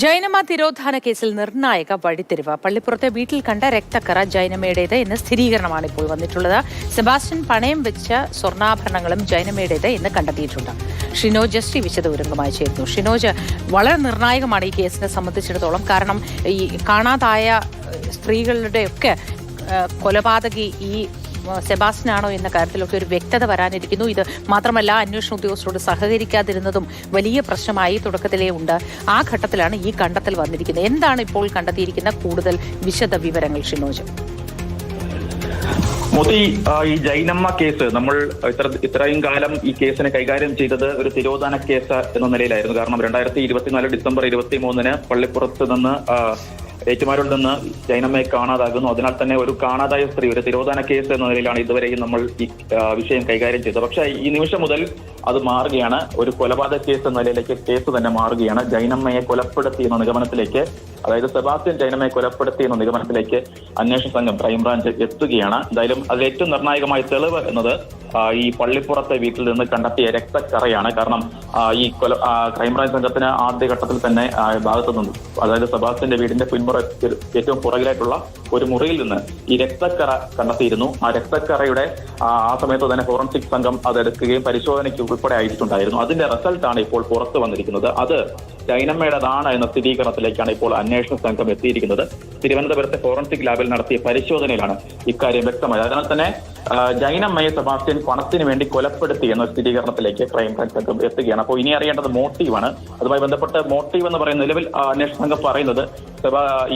ജൈനമ്മ തിരോധാന കേസിൽ നിർണായക വഴിത്തിരിവ്. പള്ളിപ്പുറത്തെ വീട്ടിൽ കണ്ട രക്തക്കറ ജൈനമ്മയുടേത് എന്ന് സ്ഥിരീകരണമാണ് ഇപ്പോൾ വന്നിട്ടുള്ളത്. സെബാസ്റ്റ്യൻ പണയം വെച്ച സ്വർണ്ണാഭരണങ്ങളും ജൈനമ്മയുടേത് എന്ന് കണ്ടെത്തിയിട്ടുണ്ട്. ഷിനോജ് എസ് ടി വിശദവിവരങ്ങളുമായി ചേരുന്നു. ഷിനോജ്, വളരെ നിർണായകമാണ് ഈ കേസിനെ സംബന്ധിച്ചിടത്തോളം. കാരണം ഈ കാണാതായ സ്ത്രീകളുടെയൊക്കെ കൊലപാതകി ഈ സെബാസ്റ്റ്യനാണോ എന്ന കാര്യത്തിലൊക്കെ ഒരു വ്യക്തത വരാനിരിക്കുന്നു. ഇത് മാത്രമല്ല, അന്വേഷണ ഉദ്യോഗസ്ഥരോട് സഹകരിക്കാതിരുന്നതും വലിയ പ്രശ്നമായി തുടക്കത്തിലേ ഉണ്ട്. ആ ഘട്ടത്തിലാണ് ഈ കണ്ടെത്തൽ വന്നിരിക്കുന്നത്. എന്താണ് ഇപ്പോൾ കണ്ടെത്തിയിരിക്കുന്ന കൂടുതൽ വിശദ വിവരങ്ങൾ ഷിനോജ്? മോദി, ഈ ജൈനമ്മ കേസ് നമ്മൾ ഇത്രയും കാലം ഈ കേസിനെ കൈകാര്യം ചെയ്തത് ഒരു തിരോധാന കേസ് എന്ന നിലയിലായിരുന്നു. കാരണം 2024 ഡിസംബർ 23 പള്ളിപ്പുറത്ത് നിന്ന് ഏറ്റുമാനൂരിൽ നിന്ന് ജൈനമ്മയെ കാണാതാകുന്നു. അതിനാൽ തന്നെ ഒരു കാണാതായ സ്ത്രീ, ഒരു തിരോധാന കേസ് എന്ന നിലയിലാണ് ഇതുവരെയും നമ്മൾ ഈ വിഷയം കൈകാര്യം ചെയ്തത്. പക്ഷേ ഈ നിമിഷം മുതൽ അത് മാറുകയാണ്. ഒരു കൊലപാതക കേസ് എന്ന നിലയിലേക്ക് കേസ് തന്നെ മാറുകയാണ്. ജൈനമ്മയെ കൊലപ്പെടുത്തി എന്ന നിഗമനത്തിലേക്ക്, അതായത് സെബാസ്റ്റ്യൻ ജൈനമ്മയെ കൊലപ്പെടുത്തി എന്ന നിഗമനത്തിലേക്ക് അന്വേഷണ സംഘം ക്രൈംബ്രാഞ്ച് എത്തുകയാണ്. എന്തായാലും അതിൽ ഏറ്റവും നിർണായകമായ തെളിവ് എന്നത് ഈ പള്ളിപ്പുറത്തെ വീട്ടിൽ നിന്ന് കണ്ടെത്തിയ രക്തക്കറയാണ്. കാരണം ഈ ക്രൈംബ്രാഞ്ച് സംഘത്തിന് ആദ്യഘട്ടത്തിൽ തന്നെ ഭാഗത്തു നിന്നും, അതായത് സെബാസ്റ്റ്യന്റെ വീടിന്റെ ഏറ്റവും പുറകിലായിട്ടുള്ള ഒരു മുറിയിൽ നിന്ന് ഈ രക്തക്കറ കണ്ടെത്തിയിരുന്നു. ആ രക്തക്കറയുടെ ആ സമയത്ത് തന്നെ ഫോറൻസിക് സംഘം അതെടുക്കുകയും പരിശോധനയ്ക്ക് ഉൾപ്പെടെ അയച്ചിട്ടുണ്ടായിരുന്നു. അതിന്റെ റിസൾട്ടാണ് ഇപ്പോൾ പുറത്തു വന്നിരിക്കുന്നത്. അത് ജൈനമ്മയുടേതാണ് എന്ന സ്ഥിരീകരണത്തിലേക്കാണ് ഇപ്പോൾ അന്വേഷണ സംഘം എത്തിയിരിക്കുന്നത്. തിരുവനന്തപുരത്തെ ഫോറൻസിക് ലാബിൽ നടത്തിയ പരിശോധനയിലാണ് ഇക്കാര്യം വ്യക്തമായത്. അതിനാൽ തന്നെ ജൈനമ്മയെ സെബാസ്റ്റ്യൻ പണത്തിന് വേണ്ടി കൊലപ്പെടുത്തി എന്ന സ്ഥിരീകരണത്തിലേക്ക് ക്രൈംബ്രാഞ്ച് സംഘം എത്തുകയാണ്. അപ്പോൾ ഇനി അറിയേണ്ടത് മോട്ടീവാണ്. അതുമായി ബന്ധപ്പെട്ട് മോട്ടീവ് എന്ന് പറയുന്ന നിലവിൽ അന്വേഷണ സംഘം പറയുന്നത്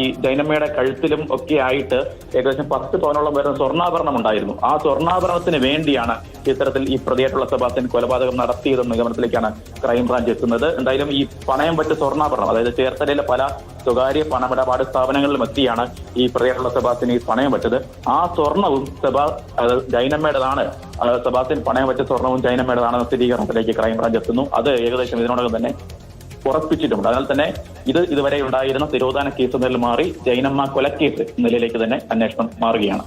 ഈ ജൈനമ്മയുടെ കഴുത്തിലും ഒക്കെ ആയിട്ട് ഏകദേശം 10 പവനോളം വരുന്ന സ്വർണ്ണാഭരണം ഉണ്ടായിരുന്നു. ആ സ്വർണ്ണാഭരണത്തിന് വേണ്ടിയാണ് ഇത്തരത്തിൽ ഈ പ്രതിയായിട്ടുള്ള സെബാസ്റ്റ്യൻ കൊലപാതകം നടത്തിയതെന്ന നിഗമനത്തിലേക്കാണ് ക്രൈംബ്രാഞ്ച് എത്തുന്നത്. എന്തായാലും ഈ പണയം പറ്റ സ്വർണ്ണാഭരണം, അതായത് ചേർത്തലയിലെ പല സ്വകാര്യ പണമിടപാട് സ്ഥാപനങ്ങളിലും എത്തിയാണ് ഈ പ്രതിയായിട്ടുള്ള സെബാസ്റ്റ്യൻ ഈ പണയം വെച്ചത്. ആ സ്വർണവും ജൈനമ്മയുടേതാണ്. സെബാസ്റ്റ്യൻ പണയം വെച്ച സ്വർണവും ജൈനമ്മയുടേതാണെന്ന സ്ഥിരീകരണത്തിലേക്ക് ക്രൈംബ്രാഞ്ച് എത്തുന്നു. അത് ഏകദേശം ഇതിനോടകം തന്നെ ഉറപ്പിച്ചിട്ടുണ്ട്. അതിനാൽ തന്നെ ഇതുവരെ ഉണ്ടായിരുന്ന തിരോധാന കേസ് നിലയിൽ മാറി ജൈനമ്മ കൊലക്കേസ് നിലയിലേക്ക് തന്നെ അന്വേഷണം മാറുകയാണ്.